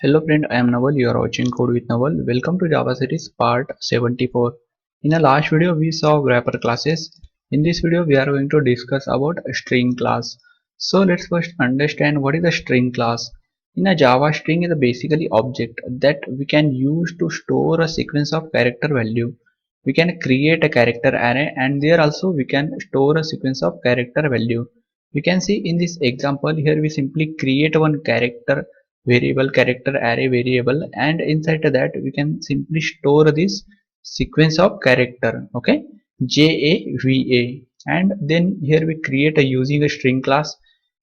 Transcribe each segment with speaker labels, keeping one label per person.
Speaker 1: Hello friend, I am Naval. You are watching Code with Naval. Welcome to Java series part 74. In the last video we saw wrapper classes. In this video we are going to discuss about a string class. So let's first understand what is a string class. In a Java, string is basically object that we can use to store a sequence of character value. We can create a character array and there also we can store a sequence of character value. We can see in this example here we simply create one character variable, character array variable, and inside that we can simply store this sequence of character, okay, 𝗂𝒂𝒃𝒂, and then here we create a using a string class.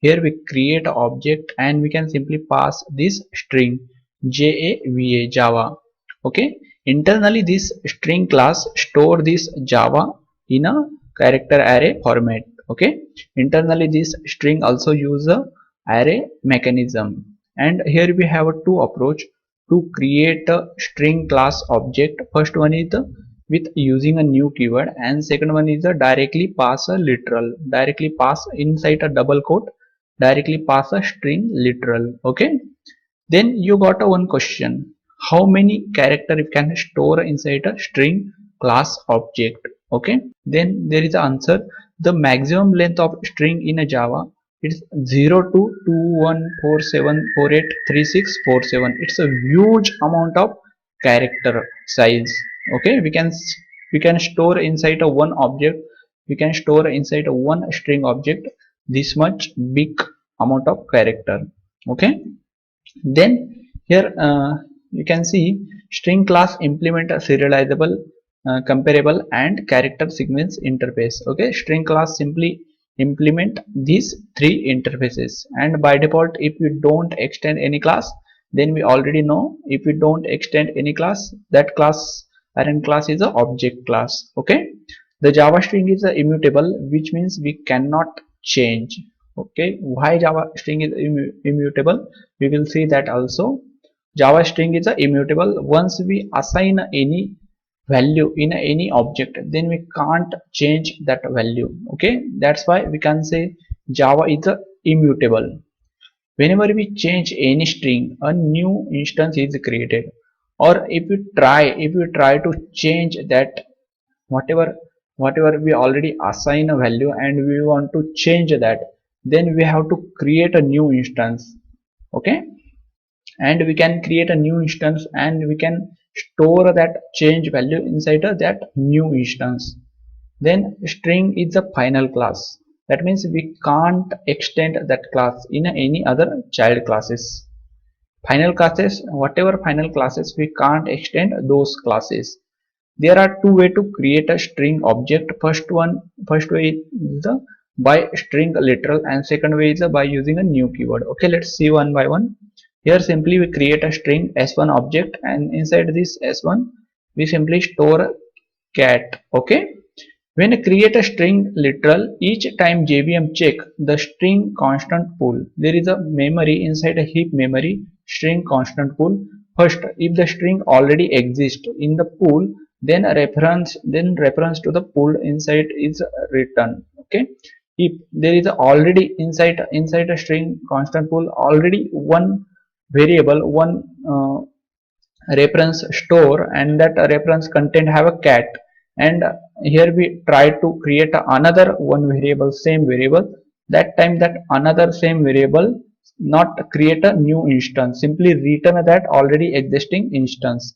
Speaker 1: Here we create an object and we can simply pass this string 𝗂𝒂𝒃𝒂 Java. Okay, internally this string class store this Java in a character array format. Okay, internally this string also use a array mechanism. And here we have two approach to create a string class object. First one is with using a new keyword, and second one is directly pass a literal, directly pass inside a double quote, directly pass a string literal. Okay, then you got a one question: how many character you can store inside a string class object? Okay, then there is the answer: the maximum length of string in a Java, it's 0 to 2147483647. It's a huge amount of character size. Okay, we can store inside a one object, we can store inside a one string object this much big amount of character. Okay, then here you can see string class implement a serializable, comparable and character sequence interface. Okay, string class simply implement these three interfaces, and by default if you don't extend any class, then we already know if we don't extend any class, that class parent class is a object class. Okay, the Java string is immutable, which means we cannot change. Okay, why Java string is immutable? We will see that also. Java string is immutable. Once we assign any value in any object, then we can't change that value. Okay, that's why we can say Java is immutable. Whenever we change any string, a new instance is created. Or if you try to change that whatever we already assign a value and we want to change that, then we have to create a new instance. Okay, and we can create a new instance and we can store that change value inside that new instance. Then string is the final class. That means we can't extend that class in any other child classes. Final classes, whatever final classes, we can't extend those classes. There are two ways to create a string object. First way is the by string literal, and second way is by using a new keyword. Okay, let's see one by one. Here simply we create a string s1 object, and inside this s1 we simply store cat. Okay, when I create a string literal, each time JVM check the string constant pool, there is a memory inside a heap memory string constant pool. First, if the string already exists in the pool, then reference to the pool inside is written. Okay, if there is already inside a string constant pool already one variable, one reference store, and that reference content have a cat, and here we try to create another one variable, same variable, that time that another same variable not create a new instance, simply return that already existing instance.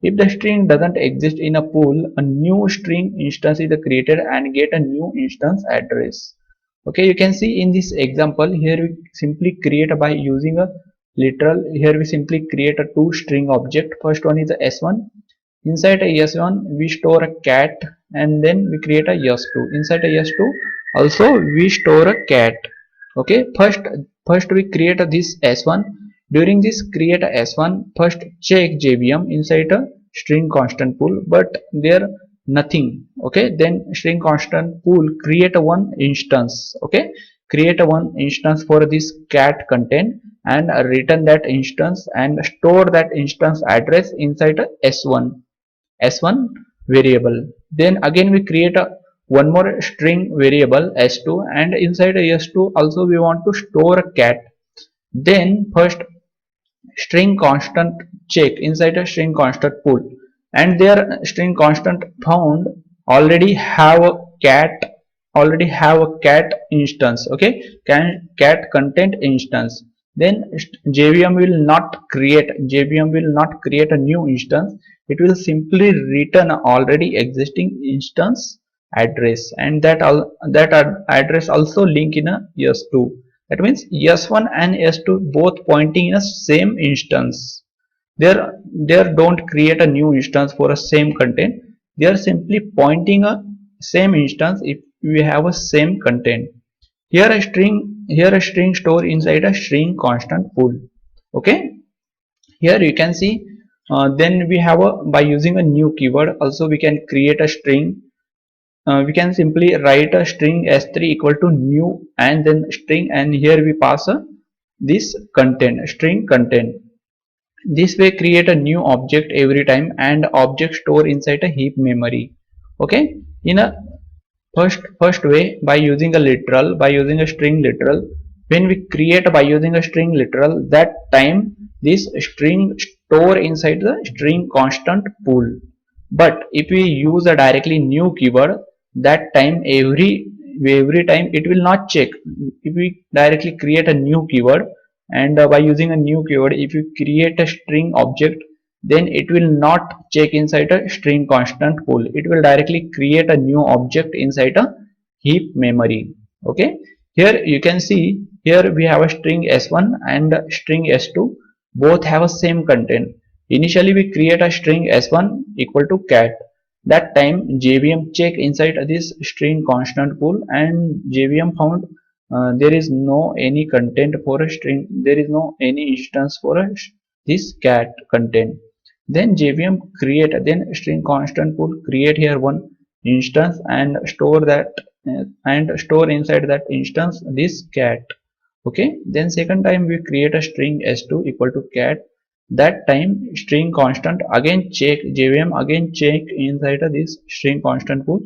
Speaker 1: If the string doesn't exist in a pool, a new string instance is created and get a new instance address. Okay, you can see in this example here we simply create by using a literal. Here we simply create a two string object. First one is a s1. Inside a s1 we store a cat, and then we create a s2. Inside a s2 also we store a cat. Okay, first we create this s1. During this create a s1, first check JVM inside a string constant pool, but there nothing. Okay, then string constant pool create a one instance. Okay, create a one instance for this cat content and return that instance and store that instance address inside a s1 variable. Then again we create a one more string variable s2, and inside a s2 also we want to store a cat. Then first string constant check inside a string constant pool, and their string constant found already have a cat instance. Okay, cat content instance. Then JVM will not create a new instance. It will simply return already existing instance address, and address also link in a s2. That means s1 and s2 both pointing in a same instance. There don't create a new instance for a same content. They are simply pointing a same instance if we have a same content. Here a string store inside a string constant pool. Okay, here you can see, then we have a, by using a new keyword also we can create a string. We can simply write a string s3 equal to new and then string, and here we pass a this content, string content. This way create a new object every time, and object store inside a heap memory. Okay, in a first way, by using a literal, by using a string literal, when we create by using a string literal, that time this string store inside the string constant pool. But if we use a directly new keyword, that time every time it will not check. If we directly create a new keyword, and by using a new keyword, if you create a string object, then it will not check inside a string constant pool. It will directly create a new object inside a heap memory. Okay, here you can see, here we have a string s1 and string s2, both have a same content. Initially we create a string s1 equal to cat. That time JVM check inside this string constant pool, and JVM found there is no any content for a string, there is no any instance for a this cat content. Then JVM create, then string constant pool create here one instance and store that, and store inside that instance this cat. Okay, then second time we create a string s2 equal to cat. That time string constant again check, JVM again check inside this string constant pool,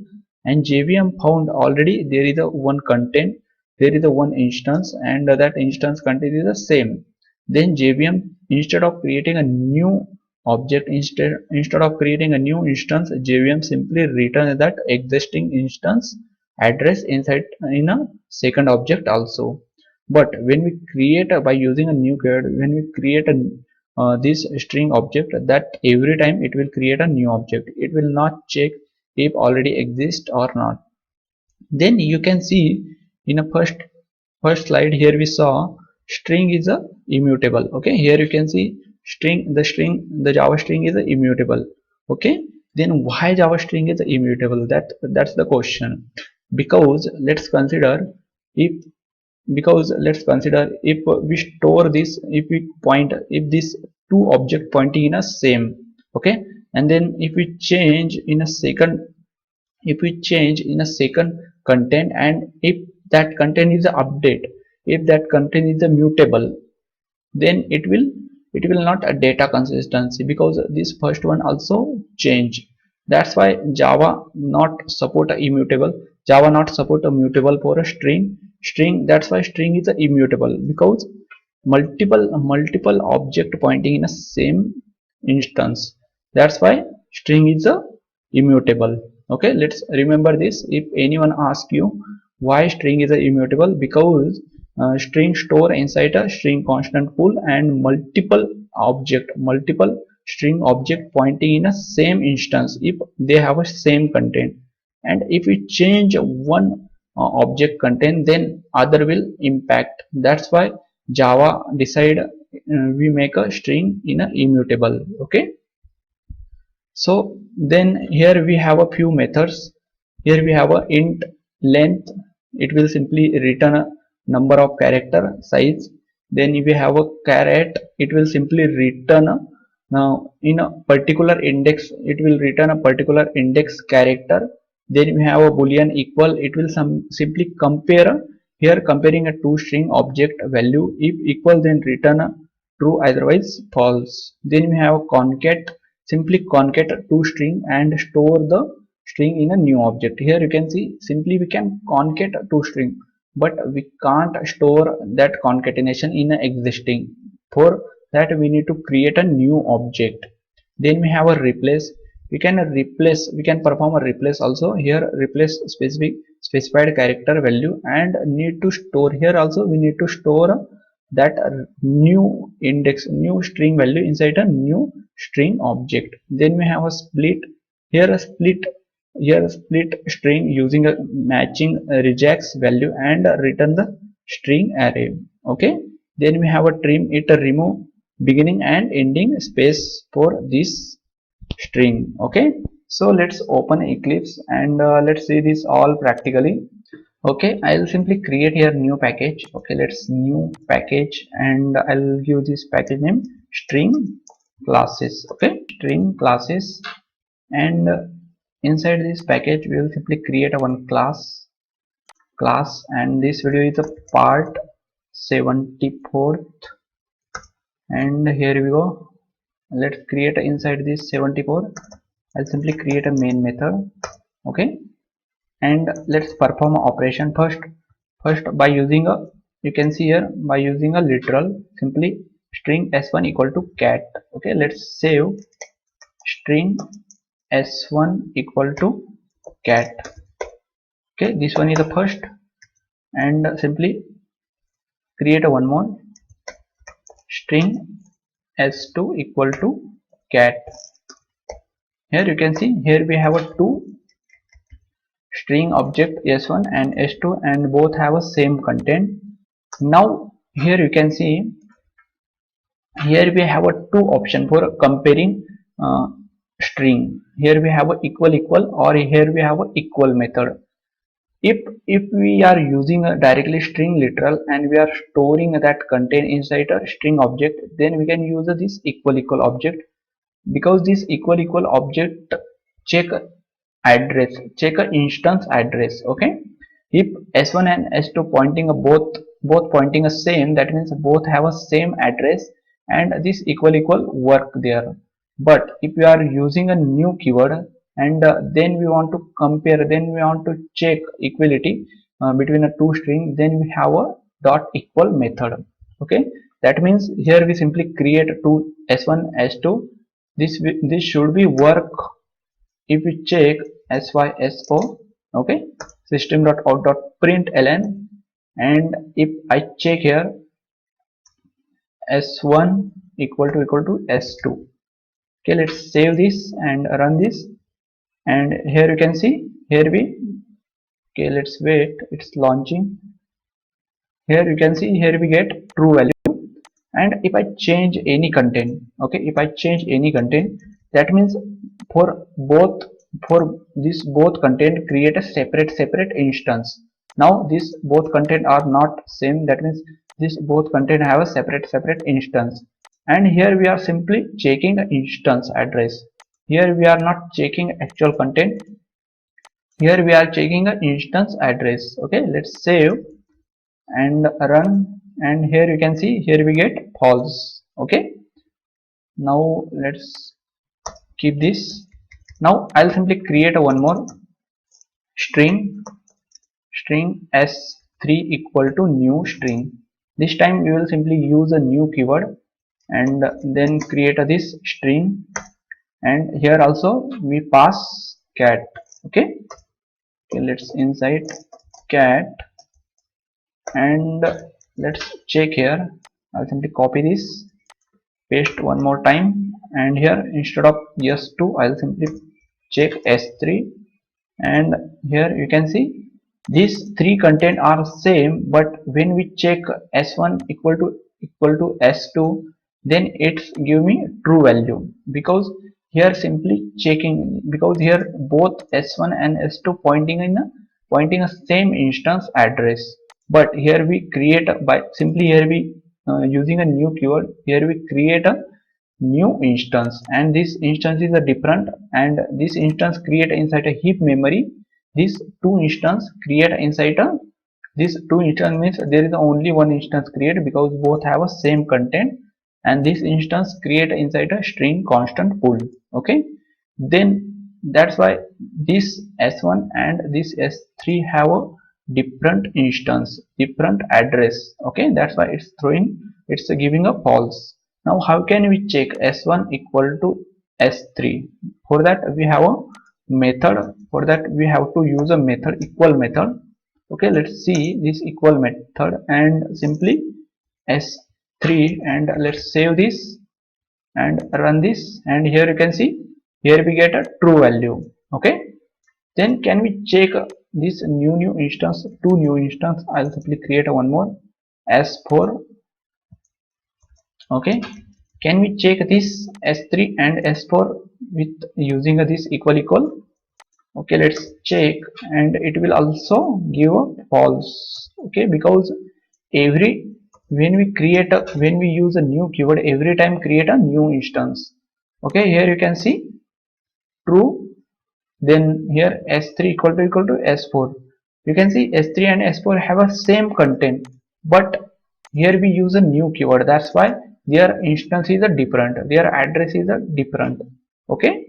Speaker 1: and JVM found already there is a one content, there is a one instance, and that instance content is the same. Then JVM, instead of creating a new object, instead of creating a new instance, JVM simply return that existing instance address inside in a second object also. But when we create by using a new keyword, when we create a this string object, that every time it will create a new object. It will not check if already exists or not. Then you can see in a first slide, here we saw string is a immutable. Okay, here you can see the Java string is a immutable. Okay, then why Java string is immutable? That's the question. Because let's consider if we store this, if we point, if this two object pointing in a same. Okay, and then if we change in a second, content, and if that content is a update, if that content is a mutable, then it will not a data consistency, because this first one also change. That's why Java not support a immutable. Java not support a mutable for a string. That's why string is a immutable, because multiple object pointing in a same instance. That's why string is a immutable. Okay, let's remember this. If anyone asks you why string is a immutable, because string store inside a string constant pool, and multiple string object pointing in a same instance if they have a same content. And if we change one object content, then other will impact. That's why Java decide we make a string in a immutable. Okay, so then here we have a few methods. Here we have a int length, it will simply return a number of character size. Then if we have a caret, it will simply return a, now in a particular index, it will return a particular index character. Then we have a boolean equal, it will simply compare, here comparing a two string object value. If equal, then return a true, otherwise false. Then we have a concat, simply concat two string and store the string in a new object. Here you can see simply we can concat two string, but we can't store that concatenation in an existing. For that we need to create a new object. Then we have a replace. We can perform a replace also. Here replace specified character value, and need to store, here also we need to store that new string value inside a new string object. Then we have a split. Here a split string using a matching rejects value and return the string array. Okay. Then we have a trim. It remove beginning and ending space for this string. Okay. So let's open Eclipse and let's see this all practically. Okay, I'll simply create here new package. Okay, let's new package, and I'll give this package name string classes. Okay, string classes, and inside this package we will simply create a one class, and this video is a part 74th, and here we go. Let's create inside this 74. I'll simply create a main method. Okay, and let's perform an operation first by using a, you can see here, by using a literal, simply string s1 equal to cat. Okay, let's save string s1 equal to cat. Okay, this one is the first, and simply create a one more string s2 equal to cat. Here you can see, here we have a two string object s1 and s2, and both have a same content. Now here you can see, here we have a two option for comparing string. Here we have a equal, or here we have a equal method. If we are using a directly string literal and we are storing that content inside a string object, then we can use this equal object, because this equal object check address, check a instance address. Okay, if s1 and s2 pointing a both pointing a same, that means both have a same address, and this equal work there. But if we are using a new keyword, and then we want to compare, then we want to check equality between a two string, then we have a dot equal method. Okay, that means here we simply create two s1 s2. This should be work if we check 𝑠𝑦_SO. Okay, system.out.println, and if I check here s1 equal to s2. Okay, let's save this and run this, and here you can see, here we, okay, let's wait, it's launching. Here you can see, here we get true value. And if I change any content, okay, if I change any content, that means for this both content create a separate instance. Now this both content are not same, that means this both content have a separate instance. And here we are simply checking the instance address. Here we are not checking actual content, here we are checking the instance address. Okay, let's save and run, and here you can see, here we get false. Okay, now let's keep this. Now I'll simply create a one more string s3 equal to new string. This time we will simply use a new keyword and then create this string, and here also we pass cat. Okay, let's inside cat, and let's check here. I'll simply copy this, paste one more time, and here instead of s2 I'll simply check s3, and here you can see these three content are same, but when we check s1 equal to s2, then it's give me true value, because here simply checking, because here both s1 and s2 pointing a same instance address. But here we create by simply, here we using a new keyword, here we create a new instance, and this instance is a different, and this instance create inside a heap memory. This two instance create inside a, this two instance means there is only one instance created, because both have a same content, and this instance create inside a string constant pool. Okay, then that's why this s1 and this s3 have a different instance, different address. Okay, that's why it's giving a false. Now how can we check s1 equal to s3? For that we have a method. For that we have to use a method, equal method. Okay, let's see this equal method and simply s3, and let's save this and run this, and here you can see here we get a true value. Okay, then can we check this new instance, two new instance. I'll simply create one more s4. Okay, can we check this s3 and s4 with using this equal? Okay, let's check, and it will also give a false. Okay, because when we use a new keyword, every time create a new instance. Okay, here you can see true, then here s3 equal to s4. You can see s3 and s4 have a same content, but here we use a new keyword, that's why their instance is a different, their address is a different. Okay,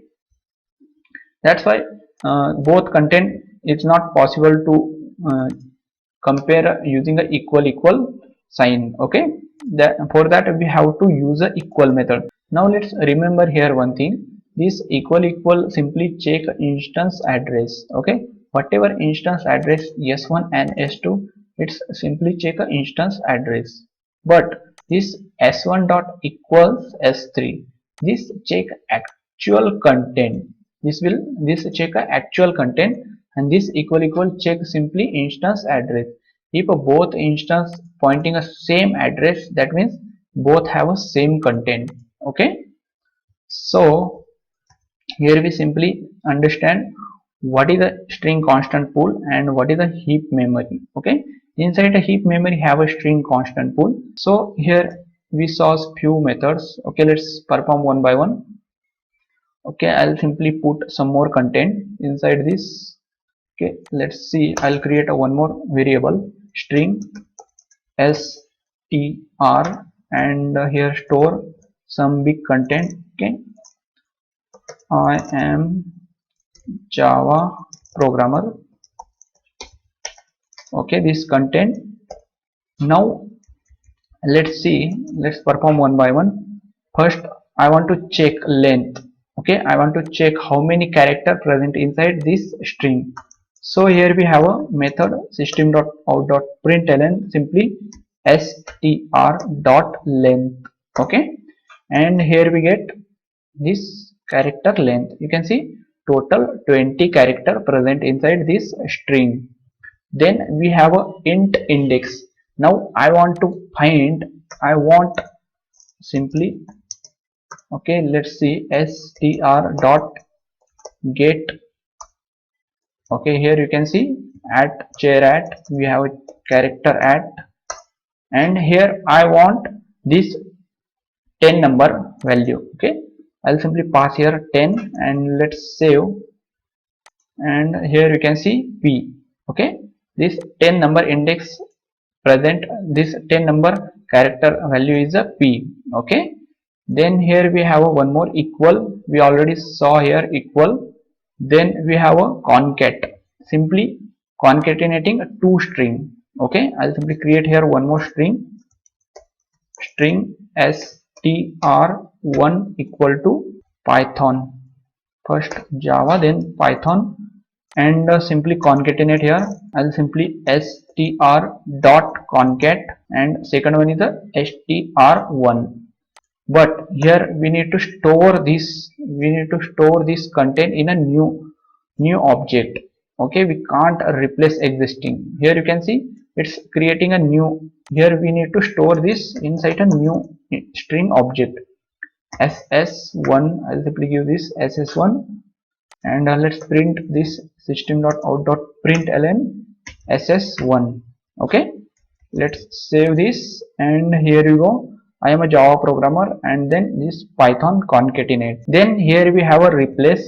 Speaker 1: that's why both content it's not possible to compare using a equal sign. Okay, for that we have to use a equal method. Now let's remember here one thing, this equal simply check instance address. Okay, whatever instance address s1 and s2, it's simply check a instance address. But this s1 dot equals s3, this check actual content, this check a actual content, and this equal check simply instance address. If both instance pointing a same address, that means both have a same content. Okay, so here we simply understand what is a string constant pool and what is a heap memory. Okay, inside a heap memory have a string constant pool. So here we saw few methods. Okay, let's perform one by one. Okay, I'll simply put some more content inside this. Okay, let's see, I'll create a one more variable string str, and here store some big content. Okay, I am Java programmer. Okay, this content. Now let's see, let's perform one by one. First I want to check length. Okay, I want to check how many characters present inside this string. So here we have a method system.out.println, simply str.length. Okay, and here we get this character length. You can see total 20 character present inside this string. Then we have a int index. Now I want to find, I want simply, okay, let's see, str dot get. Okay, here you can see @char we have a character @, and here I want this 10 number value. Okay, I'll simply pass here 10 and let's save, and here you can see p. Okay, this 10 number index present, this 10 number character value is a p. Okay, then here we have a one more equal, we already saw here equal. Then we have a concat, simply concatenating two string. Okay, I'll simply create here one more string str1 equal to Python, first Java then Python, and simply concatenate here. I'll simply str dot concat, and second one is the str1. But here we need to store this, content in a new object. Okay, we can't replace existing. Here you can see it's creating a new, here we need to store this inside a new string object ss1. I'll simply give this ss1, and let's print this system.out.println ss1. Okay, let's save this, and here you go, I am a Java programmer, and then this Python concatenate. Then here we have a replace.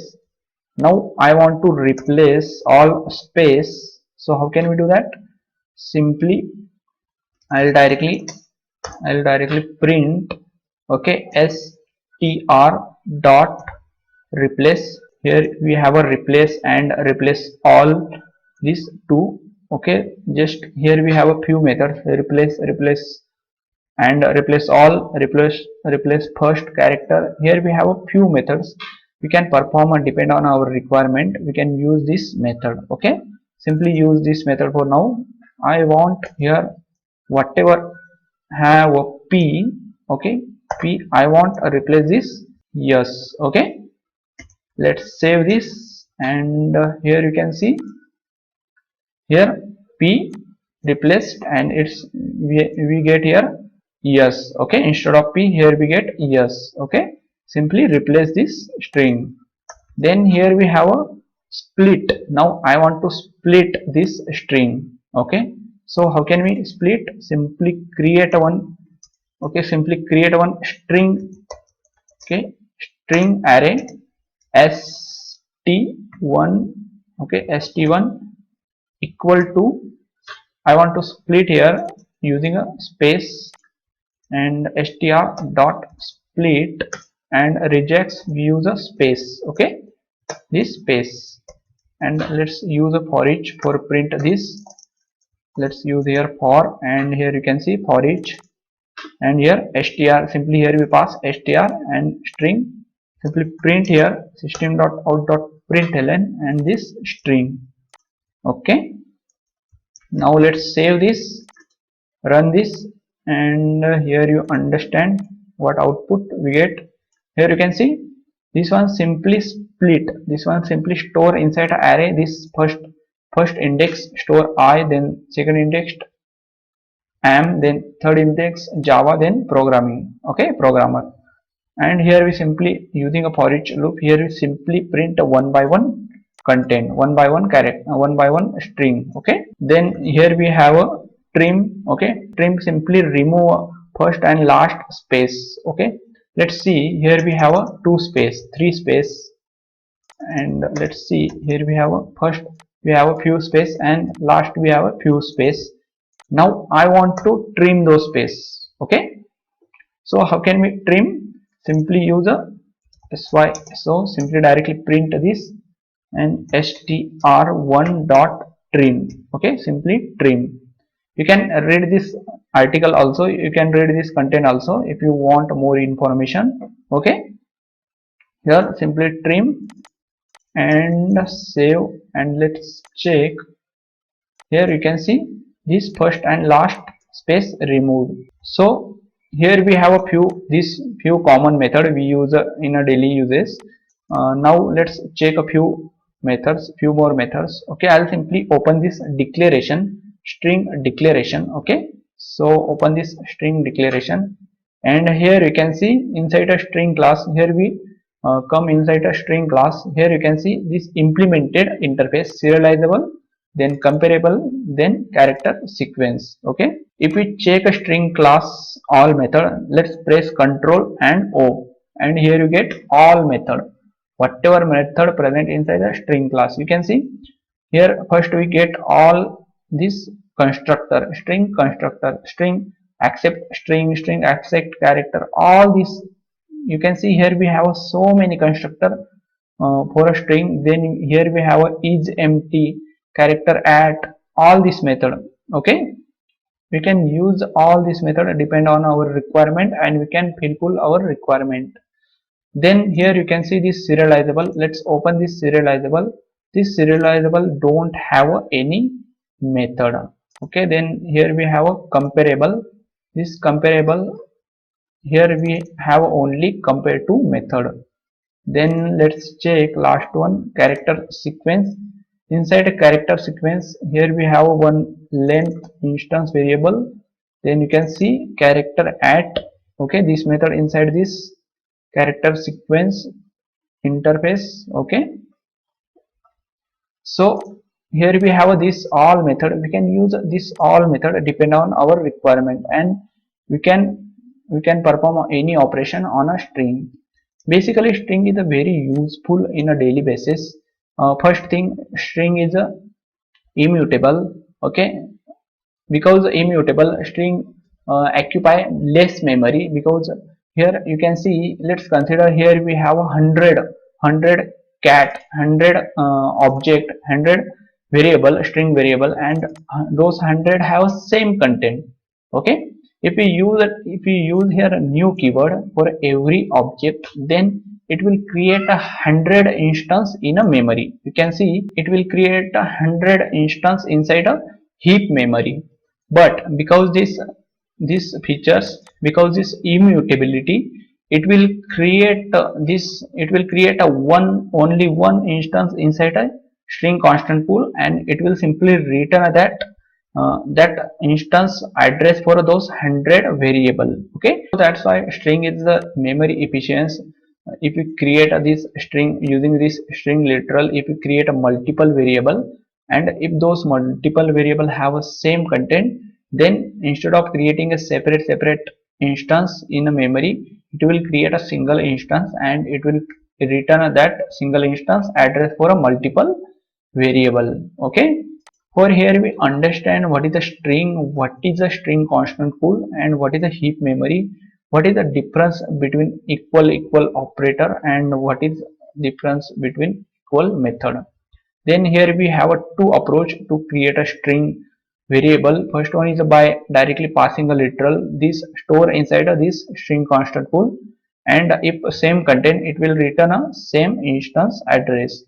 Speaker 1: Now I want to replace all space. So how can we do that? Simply I'll directly print, okay, str dot replace. Here we have a replace and replace all these two. Okay, just here we have a few methods, replace and replace all, replace first character. Here we have a few methods we can perform and depend on our requirement. We can use this method. Okay, simply use this method. For now I want here whatever have a p, okay, p I want to replace this yes. Okay, let's save this, and here you can see here p replaced, and it's we get here yes. Okay, instead of p here we get yes. Okay, simply replace this string. Then here we have a split. Now I want to split this string. Okay, so how can we split? Simply create one, okay, simply create one string, okay, string array st1, okay, st1 equal to, I want to split here using a space, and str dot split, and rejects we use a space. Okay, this space, and let's use a for each for print this. Let's use here for, and here you can see for each, and here str, simply here we pass str and string, simply print here system.out.println and this string. Okay, now let's save this, run this, and here you understand what output we get. Here you can see this one simply split, this one simply store inside an array. This first index store I, then second index am, then third index Java, then programming, okay, programmer. And here we simply using a for each loop, here we simply print a one by one content, one by one character, one by one string. Okay, then here we have a trim. Okay, trim simply remove first and last space. Okay, let's see, here we have a 2 space, 3 space, and let's see, here we have a first we have a few space, and last we have a few space. Now I want to trim those space. Okay, so how can we trim? Simply use a sy, so simply directly print this and str1 dot trim. Okay, simply trim. You can read this article also, you can read this content also if you want more information. Okay, here simply trim and save, and let's check. Here you can see this first and last space removed. So here we have a few common method we use in a daily uses. Now let's check a few more methods. Okay, I'll simply open this declaration, string declaration. Okay, so open this string declaration, and here you can see inside a string class, here we come inside a string class. Here you can see this implemented interface, serializable, then comparable, then character sequence. Okay, if we check a string class all method, let's press Ctrl and O, and here you get all method, whatever method present inside the string class. You can see here first we get all this constructor, string constructor, string accept, string accept character, all this. You can see here we have so many constructor for a string. Then here we have a is empty, character at, all this method. Okay, we can use all this method depend on our requirement, and we can fulfill our requirement. Then here you can see this serializable. Let's open this serializable. This serializable don't have any method. Okay, then here we have a comparable. This comparable, here we have only compare to method. Then let's check last one, character sequence. Inside a character sequence, here we have one length instance variable. Then you can see character at. Okay, this method inside this character sequence interface. Okay, so here we have this all method. We can use this all method depend on our requirement, and we can perform any operation on a string. Basically string is a very useful in a daily basis. First thing, string is immutable. Okay, because immutable, string occupy less memory, because here you can see, let's consider here we have 100 cat, 100 object, 100 variable, string variable, and those 100 have same content. Okay, If we use here a new keyword for every object, then it will create 100 instance in a memory. You can see it will create 100 instance inside a heap memory. But because this features, because this immutability, it will create a only one instance inside a string constant pool, and it will simply return that instance address for those 100 variable. Okay, so that's why string is the memory efficiency. If you create this string using this string literal, if you create a multiple variable, and if those multiple variable have a same content, then instead of creating a separate instance in a memory, it will create a single instance, and it will return that single instance address for a multiple variable. Okay, for here we understand what is a string, what is a string constant pool, and what is a heap memory, what is the difference between equal operator, and what is difference between equal method. Then here we have a two approach to create a string variable. First one is by directly passing a literal, this store inside of this string constant pool, and if same content, it will return a same instance address.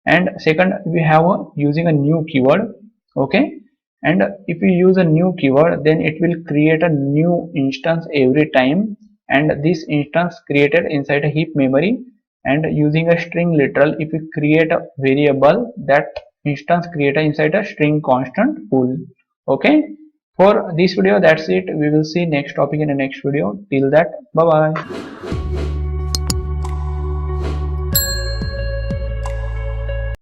Speaker 1: And second, we have using a new keyword. Okay, and if we use a new keyword, then it will create a new instance every time, and this instance created inside a heap memory. And using a string literal, if we create a variable, that instance created inside a string constant pool. Okay, for this video that's it. We will see next topic in the next video. Till that, bye bye.